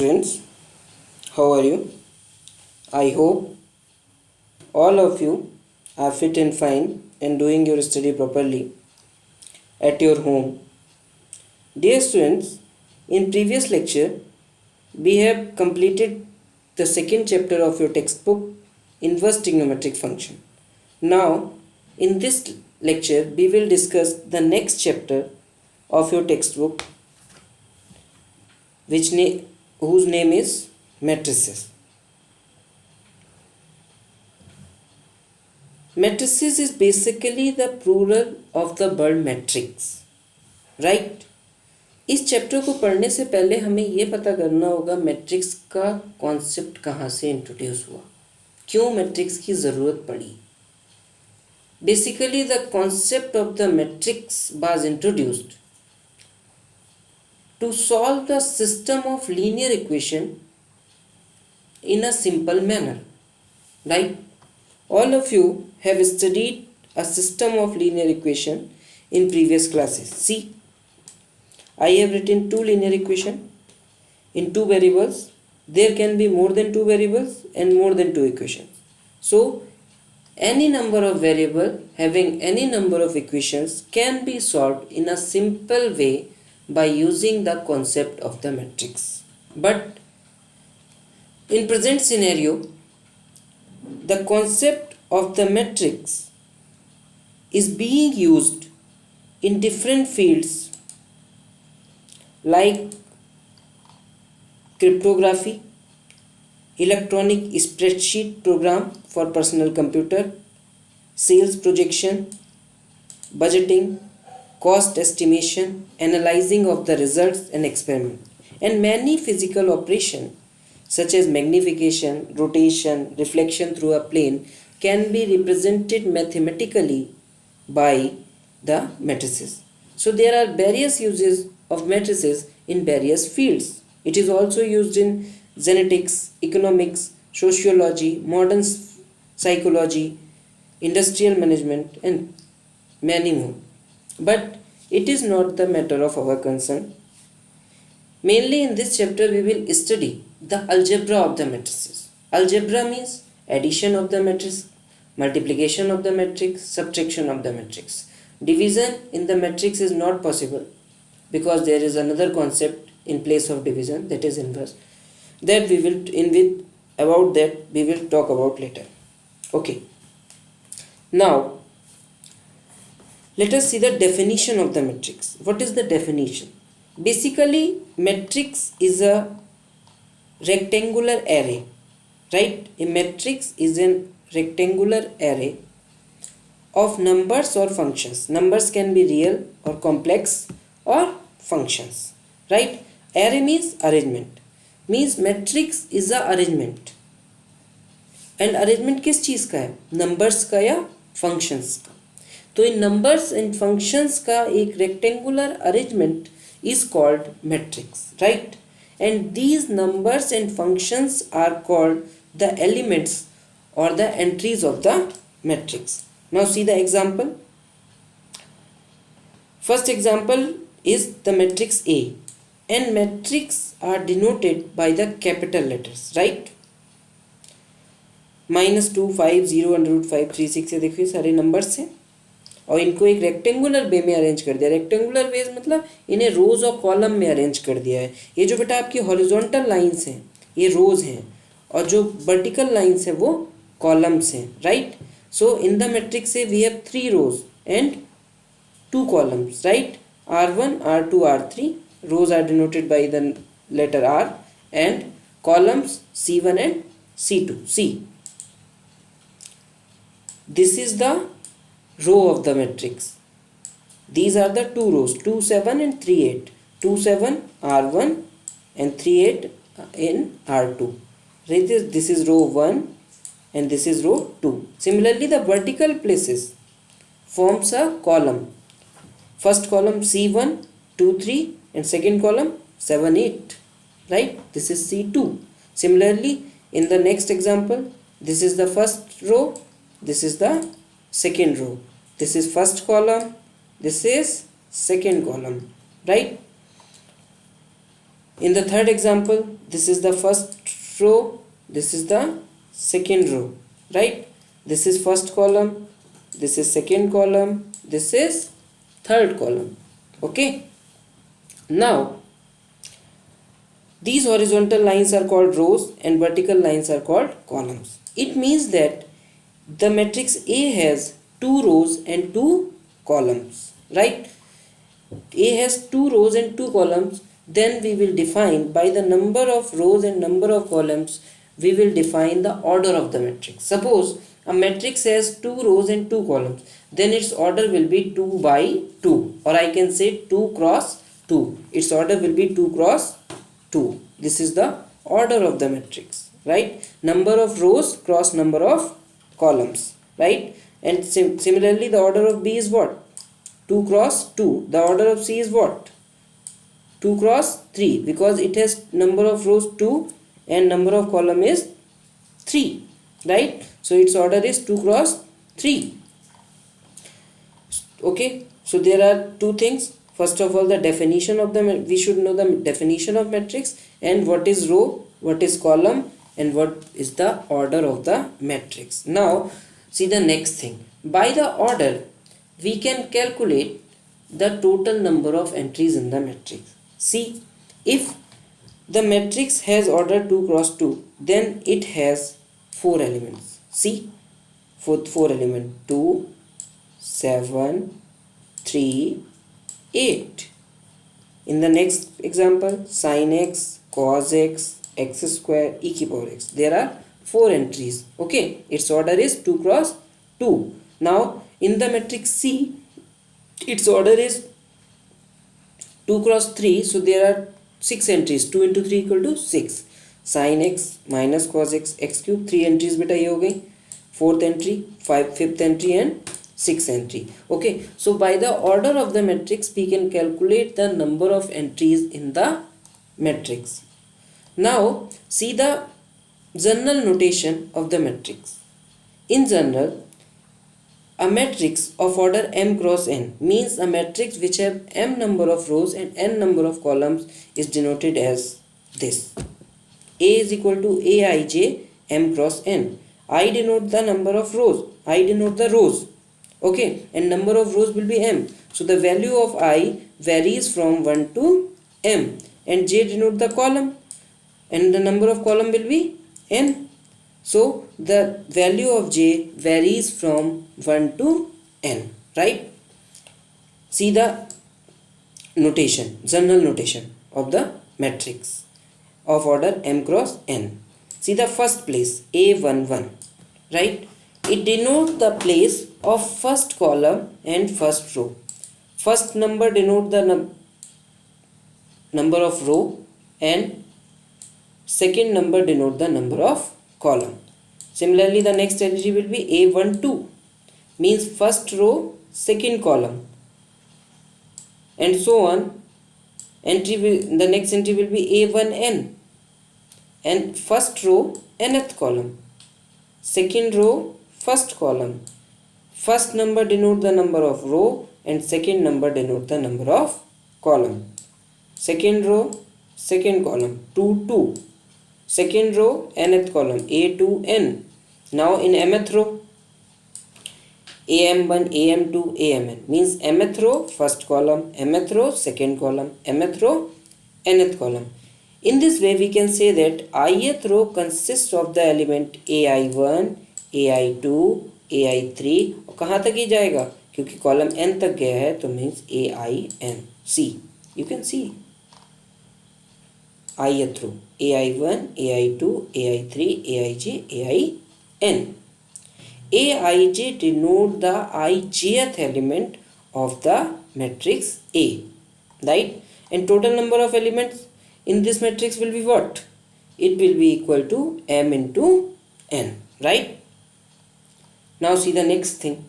Friends, how are you? I hope all of you are fit and fine and doing your study properly at your home. Dear students, in previous lecture we have completed the second chapter of your textbook, Inverse Trigonometric Function. Now in this lecture we will discuss the next chapter of your textbook whose name is Matrices. Matrices is basically the plural of the word matrix, right? इस chapter को पढ़ने से पहले हमें ये पता करना होगा मैट्रिक्स का कॉन्सेप्ट कहाँ से इंट्रोड्यूस हुआ, क्यों मैट्रिक्स की ज़रूरत पड़ी. Basically, the concept of the matrix was introduced to solve the system of linear equation in a simple manner, right? All of you have studied a system of linear equation in previous classes. See, I have written two linear equation in two variables. There can be more than two variables and more than two equations. So, any number of variable having any number of equations can be solved in a simple way by using the concept of the matrix. But in present scenario, the concept of the matrix is being used in different fields like cryptography, electronic spreadsheet program for personal computer, sales projection, budgeting, cost estimation, analyzing of the results and experiment, and many physical operations such as magnification, rotation, reflection through a plane can be represented mathematically by the matrices. So there are various uses of matrices in various fields. It is also used in genetics, economics, sociology, modern psychology, industrial management and many more. But it is not the matter of our concern. Mainly in this chapter we will study the algebra of the matrices. Algebra means addition of the matrix, multiplication of the matrix, subtraction of the matrix. Division in the matrix is not possible because there is another concept in place of division, that is inverse. That we will we will talk about later. Okay. Now let us see the definition of the matrix. What is the definition? Basically, matrix is a rectangular array, right? A matrix is a rectangular array of numbers or functions. Numbers can be real or complex or functions, right? Array means arrangement. Means matrix is a arrangement. And arrangement किस चीज़ का है? Numbers का या functions का. तो इन numbers and functions का एक rectangular arrangement is called matrix, right? And these numbers and functions are called the elements or the entries of the matrix. Now see the example. First example is the matrix A, and matrix are denoted by the capital letters, right? -2, 5, 0, √5, 3, 6 ये देखिए सारे numbers हैं और इनको एक rectangular वे में arrange कर दिया. रेक्टेंगुलर वेज मतलब इन्हें रोज और कॉलम में अरेंज कर दिया है. ये जो बेटा आपकी हॉरिजॉन्टल लाइंस हैं ये रोज हैं और जो वर्टिकल लाइंस हैं वो कॉलम्स हैं, right? So in the matrix से we have 3 rows and 2 columns, right? R1, R2, R3. rows are denoted by the letter R and columns C1 and C2. See, this is the row of the matrix. These are the 2 rows, 2, 7 and 3, 8. 2, 7 R1 and 3, 8 in R2. Right? This is row 1 and this is row 2. Similarly, the vertical places forms a column. First column C1, 2, 3 and second column 7, 8. Right? This is C2. Similarly, in the next example, this is the first row, this is the second row. This is first column, this is second column, right? In the third example, this is the first row, this is the second row, right? This is first column, this is second column, this is third column. Okay, now these horizontal lines are called rows and vertical lines are called columns. It means that the matrix A has 2 rows and 2 columns, right? A has 2 rows and 2 columns. Then we will define, by the number of rows and number of columns, we will define the order of the matrix. Suppose a matrix has 2 rows and 2 columns, then its order will be 2 by 2, or I can say 2 cross 2. Its order will be 2 cross 2. This is the order of the matrix, right? Number of rows cross number of columns, right? And similarly the order of B is what? 2 cross 2. The order of C is what? 2 cross 3, because it has number of rows 2 and number of column is 3, right? So its order is 2 cross 3. Okay, so there are two things. First of all, the definition of the, we should know the definition of matrix and what is row, what is column, and what is the order of the matrix. Now see the next thing. By the order we can calculate the total number of entries in the matrix. See, if the matrix has order 2 cross 2, then it has 4 elements. See, 4 elements: 2, 7, 3, 8. In the next example, sin x, cos x, x square, e की power x. There are 4 entries. Okay, its order is 2 cross 2. Now in the matrix C, its order is 2 cross 3. So there are 6 entries. 2 into 3 equal to 6. Sin x minus cos x, x cube. 3 entries beta ये हो गई. 4th entry, 5th entry and 6th entry. Okay, so by the order of the matrix we can calculate the number of entries in the matrix. Now see the general notation of the matrix. In general, a matrix of order m cross n means a matrix which have m number of rows and n number of columns is denoted as this. A is equal to aij m cross n. I denote the number of rows, I denote the rows, okay, and number of rows will be m. So the value of I varies from 1 to m, and j denote the column, and the number of column will be n. So the value of j varies from 1 to n, right? See the notation, general notation of the matrix of order m cross n. See the first place, A11, right? It denotes the place of first column and first row. First number denote the number of row and second number denote the number of column. Similarly, the next entry will be A12, means first row, second column, and so on. The next entry will be A1n, and first row, nth column, second row, first column. First number denote the number of row and second number denote the number of column. Second row, second column, 2 2. Second row, nth column, A2n. Now in mth row, am1, am2, amn, means mth row, first column, mth row, second column, mth row, nth column. In this way we can say that ith row consists of the element ai1, ai2, ai3. और कहाँ तक ही जाएगा, क्योंकि column n तक गया है तो means ain. See, you can see ith row, ai1, ai2, ai3, aij, ain. Aij denote the ijth element of the matrix A, right? And total number of elements in this matrix will be what? It will be equal to m into n, right? Now see the next thing.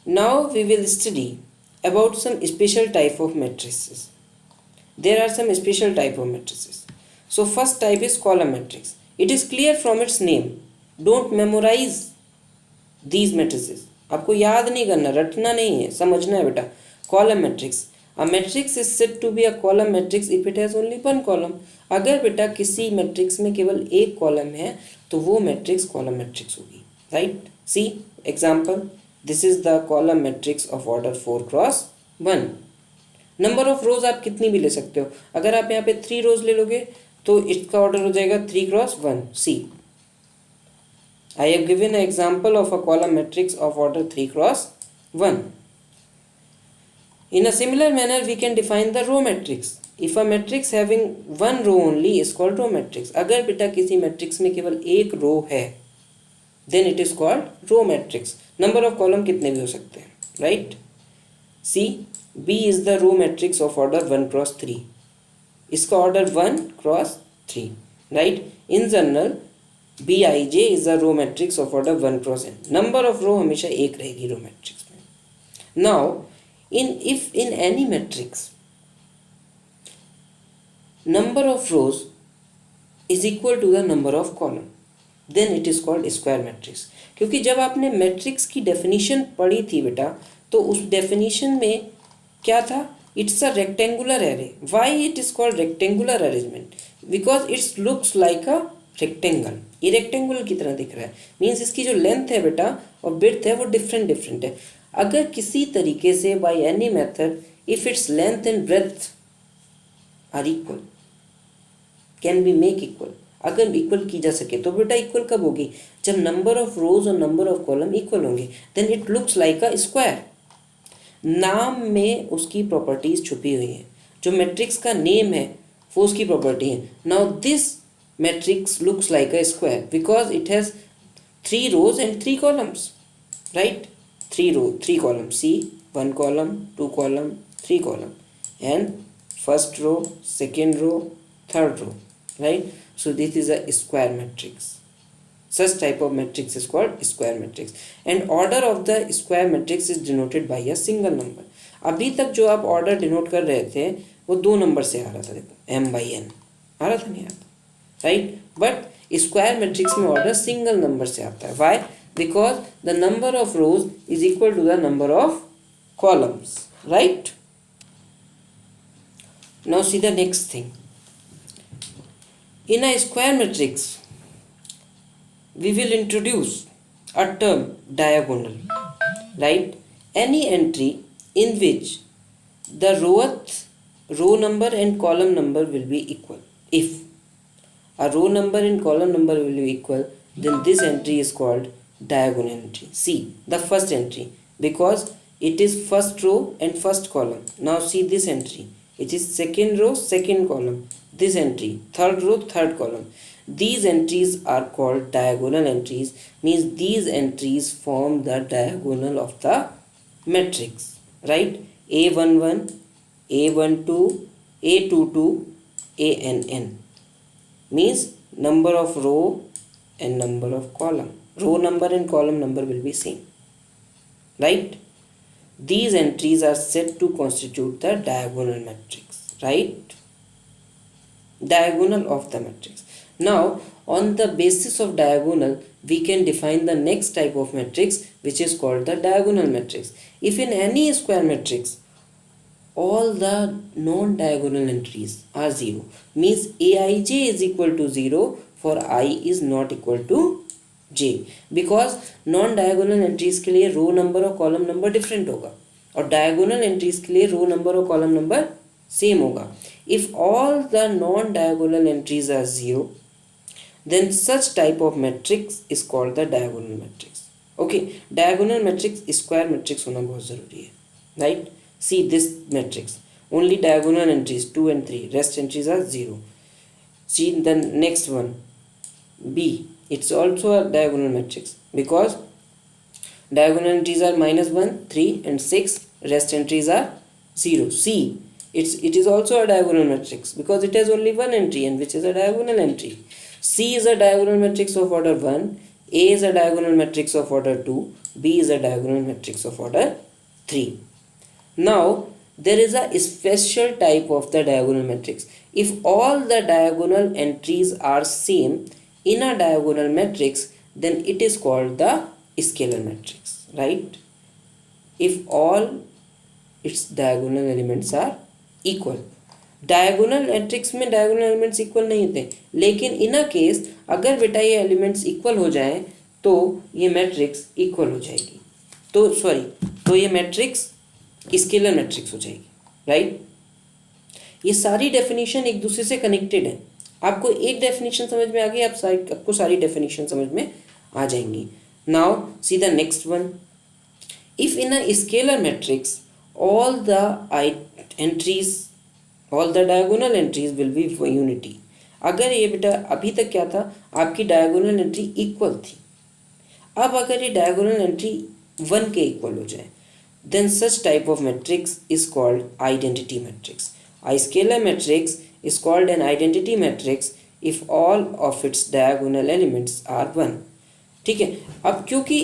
Now we will study about some special type of matrices. There are some special type of matrices. So first type is column matrix. It is clear from its name. Don't memorize these matrices. आपको याद नहीं करना, रटना नहीं है, समझना है बेटा. Column matrix. A matrix is said to be a column matrix if it has only one column. अगर बेटा किसी मैट्रिक्स में केवल एक कॉलम है तो वो मैट्रिक्स कॉलम मैट्रिक्स होगी, right. See example, this is the column matrix of order 4x1. Number of rows आप कितनी भी ले सकते हो. अगर आप यहाँ पे 3 रोज ले लोगे तो इसका ऑर्डर हो जाएगा 3x1. See I have given a example of a column matrix of order 3x1. In a similar manner, we can define the row matrix. If a matrix having one row only is called row matrix. अगर बेटा किसी matrix में केवल एक रो है, then it is called row matrix. Number of column कितने भी हो सकते हैं, right? C, B is the row matrix of order 1x3. इसका order 1x3, right? In general, Bij is the row matrix of order 1x n. Number of row हमेशा एक रहेगी row matrix में. Now, if in any matrix number of rows is equal to the number of column, then it is called square matrix. क्योंकि जब आपने matrix की definition पढ़ी थी बेटा, तो उस डेफिनेशन में क्या था? It's a rectangular array. Why it is called rectangular arrangement? Because it's looks like a rectangle. ये रेक्टेंगुलर की तरह दिख रहा है, मीन्स इसकी जो लेंथ है बेटा और विड्थ है वो डिफरेंट है. अगर किसी तरीके से by any method if its length and breadth are equal, can be make equal, अगर इक्वल की जा सके तो बेटा इक्वल कब होगी? जब नंबर ऑफ रोज और नंबर ऑफ कॉलम इक्वल होंगे, then it looks like a square. नाम में उसकी प्रॉपर्टीज छुपी हुई हैं. जो मैट्रिक्स का नेम है वो उसकी प्रॉपर्टी है. Now this matrix looks like a square because it has 3 rows and 3 columns, right? 3 columns. See, 1 column, 2 column, 3 column, and first row, second row, third row, right? So this is a square matrix. Such type of matrix is called square matrix, and order of the square matrix is denoted by a single number. अभी तक जो आप order denote कर रहे थे वो 2 number से आ रहा था. देखो m/n आ रहा था, नहीं आता, राइट? बट स्क्वायर मैट्रिक्स में ऑर्डर सिंगल नंबर से आता है. Why? Because the number of rows is equal to the number of columns, right? Now see the next thing. In a square matrix, we will introduce a term diagonal, right? Any entry in which the row number and column number will be equal. If a row number and column number will be equal, then this entry is called diagonal entry. See the first entry, because it is first row and first column. Now see this entry, it is second row, second column. This entry, third row, third column. These entries are called diagonal entries, means these entries form the diagonal of the matrix, right? A11, A12, A22, ANN means number of row and number of column. Row number and column number will be same, right? These entries are said to constitute the diagonal matrix, right? Diagonal of the matrix. Now on the basis of diagonal we can define the next type of matrix, which is called the diagonal matrix. If in any square matrix all the non-diagonal entries are 0, means Aij is equal to 0 for I is not equal to j, because non diagonal entries के लिए row number और column number different होगा और diagonal entries के लिए row number और column number same होगा. If all the non diagonal entries are 0, then such type of matrix is called the diagonal matrix. Okay, diagonal matrix square matrix होना बहुत ज़रूरी है, right? See this matrix, only diagonal entries 2 and 3, rest entries are 0. See the next one, B. It's also a diagonal matrix because diagonal entries are -1, 3 and 6, rest entries are 0. C, it is also a diagonal matrix because it has only one entry, and which is a diagonal entry. C is a diagonal matrix of order 1, A is a diagonal matrix of order 2, B is a diagonal matrix of order 3. Now there is a special type of the diagonal matrix. If all the diagonal entries are same in a diagonal matrix, then it is called the scalar matrix, right? If all its diagonal elements are equal. Diagonal matrix में diagonal elements equal नहीं होते, लेकिन इन a case अगर बेटा ये elements equal हो जाएं तो ये मैट्रिक्स इक्वल हो जाएगी, तो ये मैट्रिक्स स्केलर मैट्रिक्स हो जाएगी, राइट। ये सारी डेफिनेशन एक दूसरे से कनेक्टेड है। आपको एक डेफिनेशन समझ में आ गई, आपको सारी डेफिनेशन समझ में आ जाएंगी। Now see the next one. If in a scalar matrix all the diagonal entries will be unity। अगर ये बेटा अभी तक क्या था, आपकी डायगोनल एंट्री इक्वल थी, अब अगर ये डायगोनल एंट्री 1 के इक्वल हो जाए, then such type of matrix is called identity matrix। A scalar matrix is called an identity matrix if all of its diagonal elements are 1। ठीक है, अब क्योंकि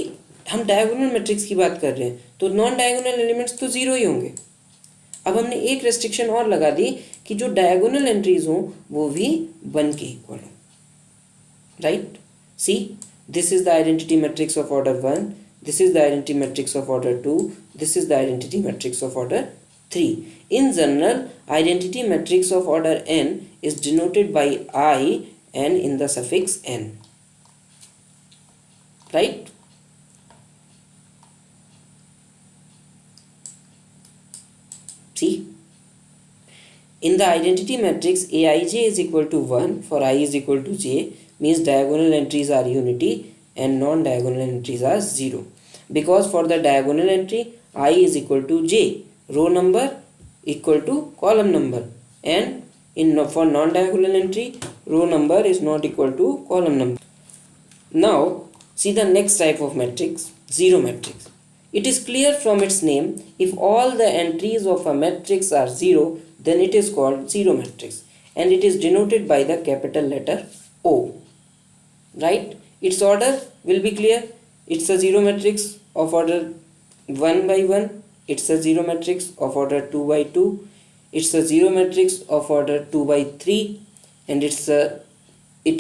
हम डायगोनल मैट्रिक्स की बात कर रहे हैं तो नॉन डायगोनल एलिमेंट्स तो जीरो ही होंगे। अब हमने एक रेस्ट्रिक्शन और लगा दी कि जो डायगोनल एंट्रीज हों वो भी 1 के इक्वल हो, right. See, this is the identity matrix of order 1, this is the identity matrix of order 2, this is the identity matrix of order 3। In general, identity matrix of order n is denoted by I n in the suffix n, right। See, in the identity matrix Aij is equal to 1 for I is equal to j means diagonal entries are unity and non-diagonal entries are 0, because for the diagonal entry I is equal to j, row number equal to column number, and for non-diagonal entry row number is not equal to column number। Now see the next type of matrix, zero matrix। It is clear from its name, if all the entries of a matrix are 0 then it is called zero matrix and it is denoted by the capital letter O, right। Its order will be clear, it's a zero matrix of order 1 by 1, it's a zero matrix of order 2 by 2, it's a zero matrix of order 2 by 3, and it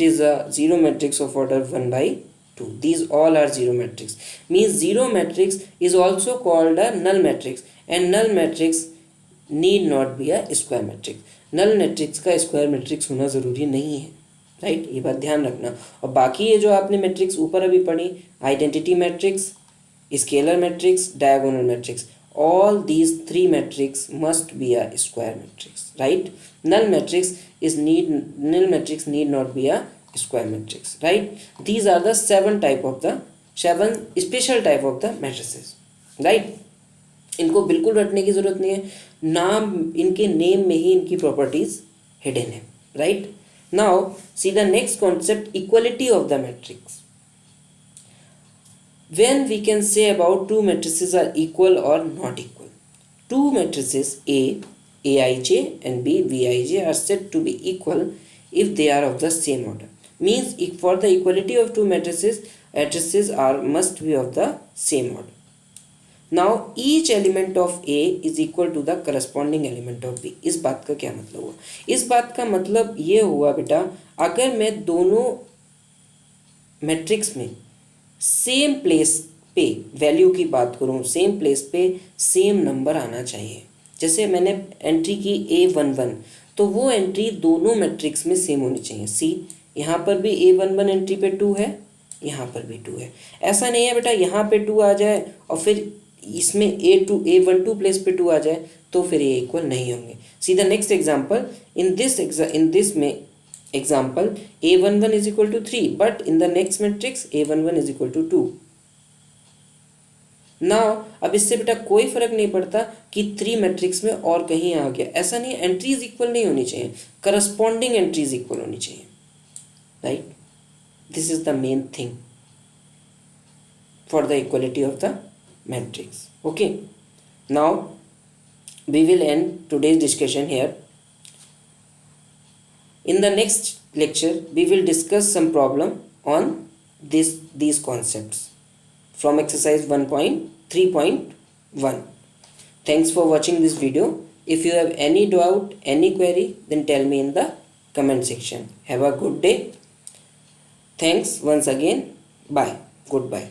is a zero matrix of order 1 by 2। These all are zero matrix, means zero matrix is also called a null matrix and null matrix need not be a square matrix। null matrix का square matrix होना ज़रूरी नहीं है, right, ये बात ध्यान रखना। और बाकी ये जो आपने मैट्रिक्स ऊपर अभी पढ़ी, identity matrix, scalar matrix, diagonal matrix, all these three matrix must be a square matrix, right। null matrix need not be a square matrix, right। These are the seven special type of the matrices, right। इनको बिल्कुल रटने की जरूरत नहीं है, नाम इनके name में ही इनकी प्रॉपर्टीज हिडन है, right. Now see the next concept, equality of the matrix. when we can say about two matrices are equal or not equal। two matrices A Aij and B Bij are said to be equal if they are of the same order, means if for the equality of two matrices must be of the same order। now each element of A is equal to the corresponding element of B। इस बात का क्या मतलब हुआ? इस बात का मतलब ये हुआ बेटा, अगर मैं दोनों मैट्रिक्स में सेम प्लेस पे वैल्यू की बात करूँ, सेम प्लेस पे सेम नंबर आना चाहिए। जैसे मैंने एंट्री की A11 तो वो एंट्री दोनों मैट्रिक्स में सेम होनी चाहिए। सी, यहाँ पर भी A11 एंट्री पे 2 है, यहाँ पर भी 2 है। ऐसा नहीं है बेटा यहाँ पे 2 आ जाए और फिर इसमें A12 प्लेस पे 2 आ जाए तो फिर ये इक्वल नहीं होंगे। See the next example, in this में example A11 is equal to 3 but in the next matrix A11 is equal to 2। now अब इससे बेटा कोई फर्क नहीं पड़ता कि 3 मैट्रिक्स में और कहीं आ गया, ऐसा नहीं, एंट्रीज इक्वल नहीं होनी चाहिए, करस्पॉन्डिंग एंट्रीज इक्वल होनी चाहिए, right. This is the main thing for the equality of the matrix. Okay, now we will end today's discussion here. In the next lecture, we will discuss some problem on these concepts from exercise 1.3.1. Thanks for watching this video. If you have any doubt, any query, then tell me in the comment section. Have a good day. Thanks once again. Bye. Goodbye.